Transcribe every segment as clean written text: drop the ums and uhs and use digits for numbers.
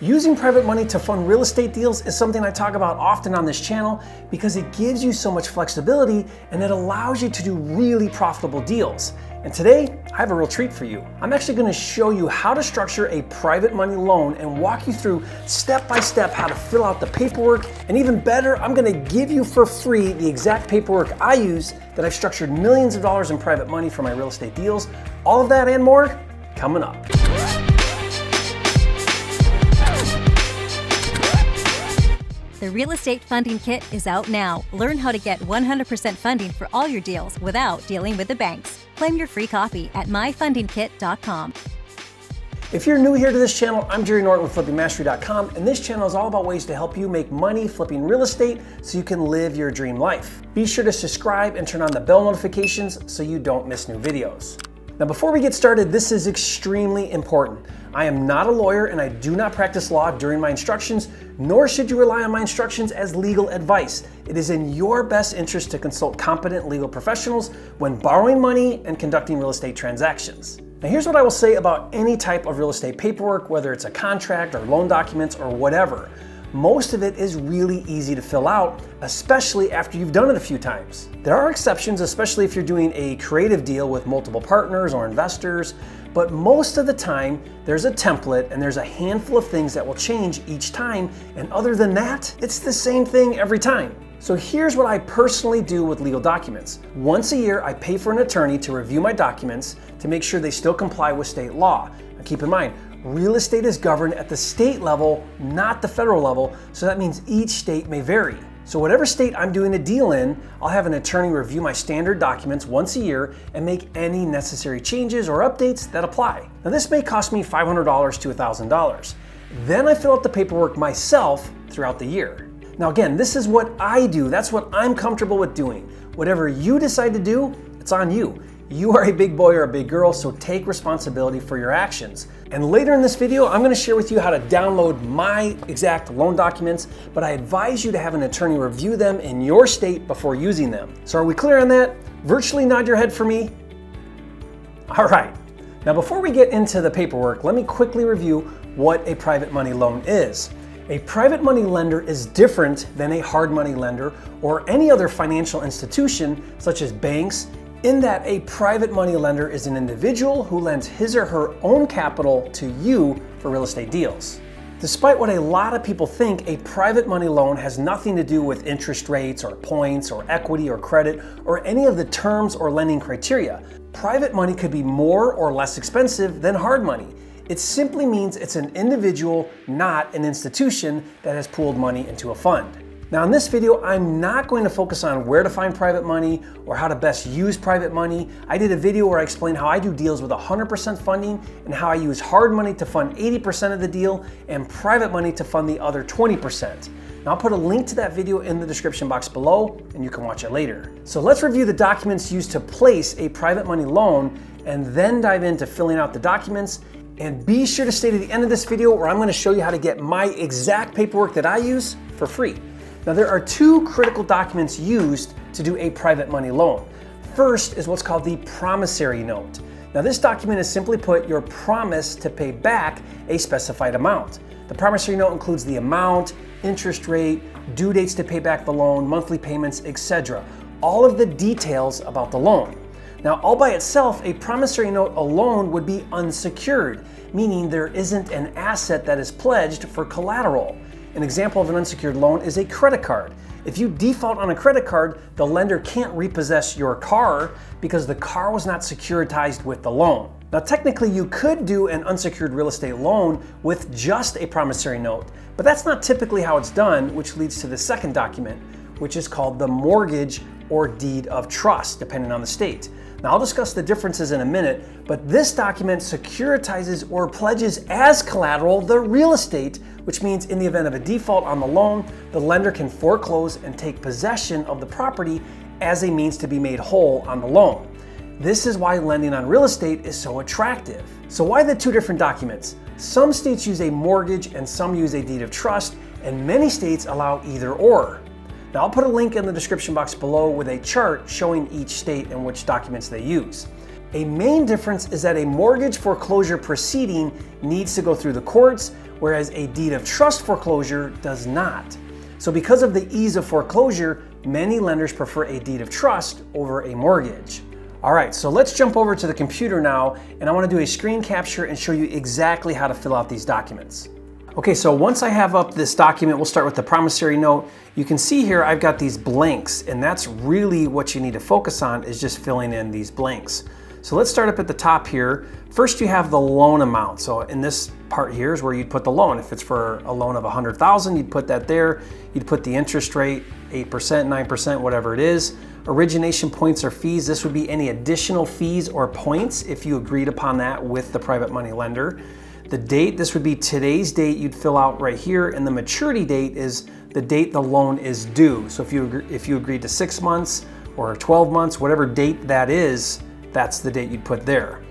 Using private money to fund real estate deals is something I talk about often on this channel because it gives you so much flexibility and it allows you to do really profitable deals. And today, I have a real treat for you. I'm actually going to show you how to structure a private money loan and walk you through step by step how to fill out the paperwork. And even better, I'm going to give you for free the exact paperwork I use that I've structured millions of dollars in private money for my real estate deals. All of that and more coming up. The Real Estate Funding Kit is out now. Learn how to get 100% funding for all your deals without dealing with the banks. Claim your free copy at myfundingkit.com. If you're new here to this channel, I'm Norton with flippingmastery.com, and this channel is all about ways to help you make money flipping real estate so you can live your dream life. Be sure to subscribe and turn on the bell notifications so you don't miss new videos. Now, before we get started, this is extremely important. I am not a lawyer and I do not practice law during my instructions, nor should you rely on my instructions as legal advice. It is in your best interest to consult competent legal professionals when borrowing money and conducting real estate transactions. Now, here's what I will say about any type of real estate paperwork, whether it's a contract or loan documents or whatever. Most of it is really easy to fill out, especially after you've done it a few times. There are exceptions, especially if you're doing a creative deal with multiple partners or investors, but most of the time there's a template and there's a handful of things that will change each time, and other than that, it's the same thing every time. So here's what I personally do with legal documents. Once a year, I pay for an attorney to review my documents to make sure they still comply with state law. Now keep in mind, real estate is governed at the state level, not the federal level, so that means each state may vary. So whatever state I'm doing a deal in, I'll have an attorney review my standard documents once a year and make any necessary changes or updates that apply. Now this may cost me $500 to $1,000. Then I fill out the paperwork myself throughout the year. Now again, this is what I do. That's what I'm comfortable with doing. Whatever you decide to do, it's on you. You are a big boy or a big girl, so take responsibility for your actions. And later in this video, I'm going to share with you how to download my exact loan documents, but I advise you to have an attorney review them in your state before using them. So are we clear on that? Virtually nod your head for me. All right. Now before we get into the paperwork, let me quickly review what a private money loan is. A private money lender is different than a hard money lender or any other financial institution such as banks, in that a private money lender is an individual who lends his or her own capital to you for real estate deals. Despite what a lot of people think, a private money loan has nothing to do with interest rates or points or equity or credit or any of the terms or lending criteria. Private money could be more or less expensive than hard money. It simply means it's an individual, not an institution that has pooled money into a fund. Now in this video, I'm not going to focus on where to find private money or how to best use private money. I did a video where I explained how I do deals with 100% funding and how I use hard money to fund 80% of the deal and private money to fund the other 20%. Now I'll put a link to that video in the description box below and you can watch it later. So let's review the documents used to place a private money loan and then dive into filling out the documents. And be sure to stay to the end of this video where I'm going to show you how to get my exact paperwork that I use for free. Now there are two critical documents used to do a private money loan. First is what's called the promissory note. Now this document is simply put your promise to pay back a specified amount. The promissory note includes the amount, interest rate, due dates to pay back the loan, monthly payments, etc. All of the details about the loan. Now all by itself, a promissory note alone would be unsecured, meaning there isn't an asset that is pledged for collateral. An example of an unsecured loan is a credit card. If you default on a credit card, the lender can't repossess your car because the car was not securitized with the loan. Now technically you could do an unsecured real estate loan with just a promissory note, but that's not typically how it's done, which leads to the second document, which is called the mortgage or deed of trust, depending on the state. Now I'll discuss the differences in a minute, but this document securitizes or pledges as collateral the real estate, which means in the event of a default on the loan, the lender can foreclose and take possession of the property as a means to be made whole on the loan. This is why lending on real estate is so attractive. So why the two different documents? Some states use a mortgage and some use a deed of trust, and many states allow either or. Now I'll put a link in the description box below with a chart showing each state and which documents they use. A main difference is that a mortgage foreclosure proceeding needs to go through the courts, whereas a deed of trust foreclosure does not. So because of the ease of foreclosure, many lenders prefer a deed of trust over a mortgage. All right, so let's jump over to the computer now, and I want to do a screen capture and show you exactly how to fill out these documents. Okay, so once I have up this document, we'll start with the promissory note. You can see here I've got these blanks, and that's really what you need to focus on, is just filling in these blanks. So let's start up at the top here. First, you have the loan amount. So in this part here is where you'd put the loan. If it's for a loan of $100,000, you'd put that there. You'd put the interest rate, 8%, 9%, whatever it is. Origination points or fees, this would be any additional fees or points if you agreed upon that with the private money lender. The date, this would be today's date you'd fill out right here, and the maturity date is the date the loan is due. So if you agreed to 6 months or 12 months, whatever date that is, that's the date you'd put there.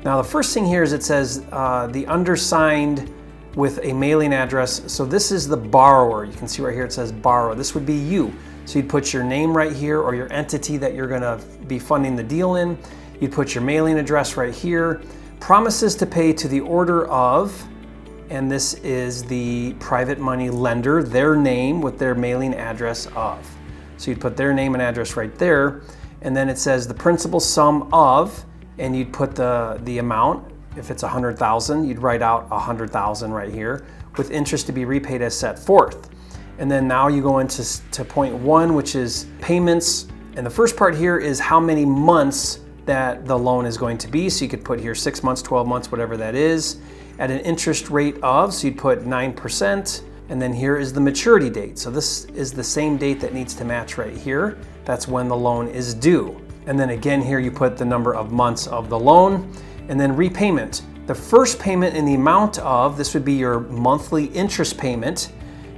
Now the first thing here is it says the undersigned with a mailing address. So this is the borrower. You can see right here it says borrower. This would be you. So you'd put your name right here, or your entity that you're gonna be funding the deal in. You'd put your mailing address right here. Promises to pay to the order of, and this is the private money lender, their name with their mailing address of. So you'd put their name and address right there. And then it says the principal sum of, and you'd put the amount. If it's 100,000, you'd write out 100,000 right here, with interest to be repaid as set forth. And then now you go into point 1, which is payments. And the first part here is how many months that the loan is going to be. So you could put here 6 months, 12 months, whatever that is, at an interest rate of, so you'd put 9%. And then here is the maturity date. So this is the same date that needs to match right here. That's when the loan is due. And then again here you put the number of months of the loan. And then repayment. The first payment in the amount of, this would be your monthly interest payment,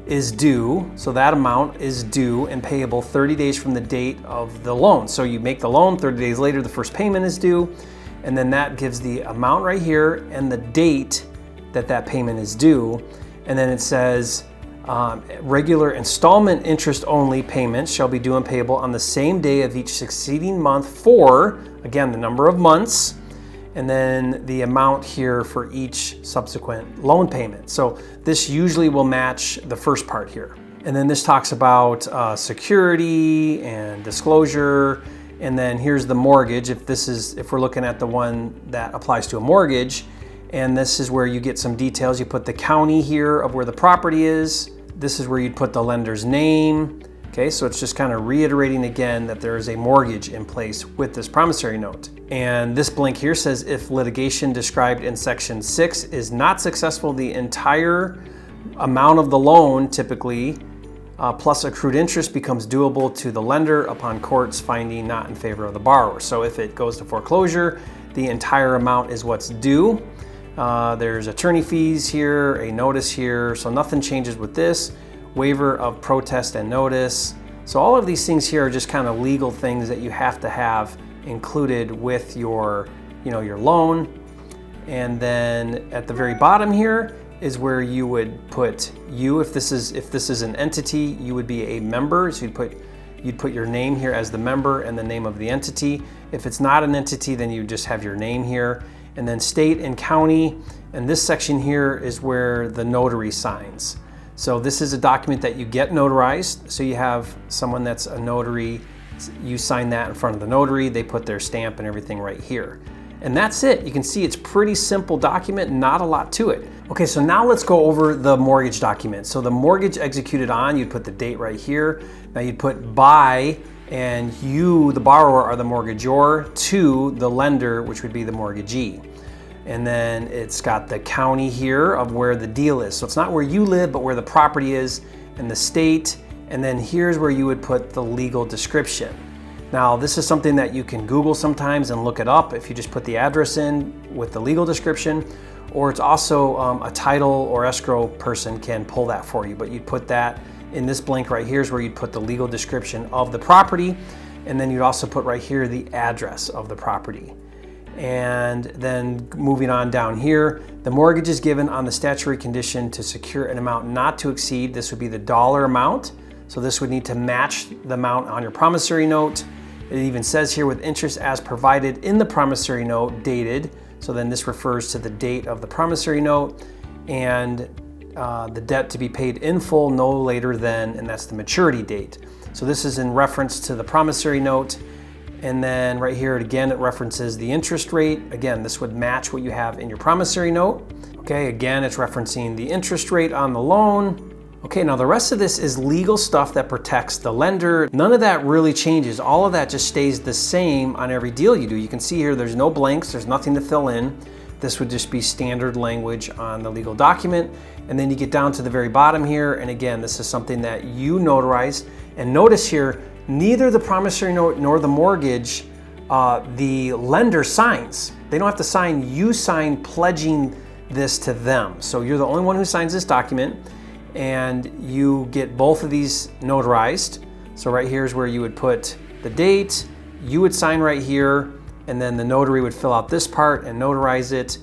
is due. So that amount is due and payable 30 days from the date of the loan. So you make the loan, 30 days later the first payment is due, and then that gives the amount right here and the date that that payment is due. And then it says regular installment interest only payments shall be due and payable on the same day of each succeeding month for, again, the number of months, and then the amount here for each subsequent loan payment. So this usually will match the first part here. And then this talks about security and disclosure. And then here's the mortgage. If we're looking at the one that applies to a mortgage, and this is where you get some details. You put the county here of where the property is. This is where you'd put the lender's name. Okay, so it's just kind of reiterating again that there is a mortgage in place with this promissory note. And this blank here says if litigation described in section 6 is not successful, the entire amount of the loan typically plus accrued interest becomes doable to the lender upon court's finding not in favor of the borrower. So if it goes to foreclosure, the entire amount is what's due. There's attorney fees here, a notice here, so nothing changes with this. Waiver of protest and notice. So all of these things here are just kind of legal things that you have to have included with your loan. And then at the very bottom here is where you would put you. If this is an entity, you would be a member. So you'd put your name here as the member and the name of the entity. If it's not an entity, then you just have your name here. And then state and county. And this section here is where the notary signs. So this is a document that you get notarized. So you have someone that's a notary, you sign that in front of the notary, they put their stamp and everything right here. And that's it. You can see it's pretty simple document, not a lot to it. Okay, so now let's go over the mortgage document. So the mortgage executed on, you'd put the date right here. Now you'd put by, and you, the borrower, are the mortgagor to the lender, which would be the mortgagee. And then it's got the county here of where the deal is. So it's not where you live, but where the property is, and the state. And then here's where you would put the legal description. Now, this is something that you can Google sometimes and look it up if you just put the address in with the legal description, or it's also a title or escrow person can pull that for you. But you'd put that in this blank right here is where you'd put the legal description of the property. And then you'd also put right here the address of the property. And then moving on down here, the mortgage is given on the statutory condition to secure an amount not to exceed. This would be the dollar amount. So this would need to match the amount on your promissory note. It even says here with interest as provided in the promissory note dated. So then this refers to the date of the promissory note. And the debt to be paid in full no later than, and that's the maturity date. So this is in reference to the promissory note. And then right here, again, it references the interest rate. Again, this would match what you have in your promissory note. Okay, again, it's referencing the interest rate on the loan. Okay, now the rest of this is legal stuff that protects the lender. None of that really changes. All of that just stays the same on every deal you do. You can see here, there's no blanks, there's nothing to fill in. This would just be standard language on the legal document. And then you get down to the very bottom here. And again, this is something that you notarize. And notice here, neither the promissory note nor the mortgage, the lender signs. They don't have to sign, you sign pledging this to them. So you're the only one who signs this document, and you get both of these notarized. So right here is where you would put the date, you would sign right here, and then the notary would fill out this part and notarize it,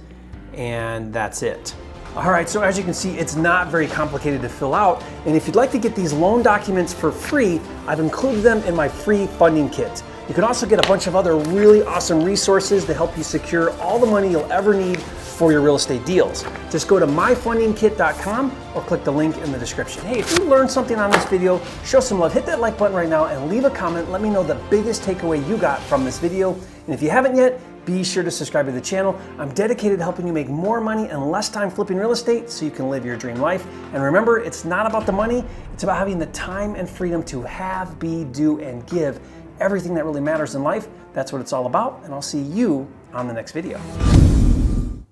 and that's it. All right, so as you can see, it's not very complicated to fill out. And if you'd like to get these loan documents for free, I've included them in my free funding kit. You can also get a bunch of other really awesome resources to help you secure all the money you'll ever need for your real estate deals. Just go to myfundingkit.com or click the link in the description. Hey, if you learned something on this video, show some love. Hit that like button right now and leave a comment. Let me know the biggest takeaway you got from this video. And if you haven't yet, be sure to subscribe to the channel. I'm dedicated to helping you make more money and less time flipping real estate so you can live your dream life. And remember, it's not about the money, it's about having the time and freedom to have, be, do, and give everything that really matters in life. That's what it's all about, and I'll see you on the next video.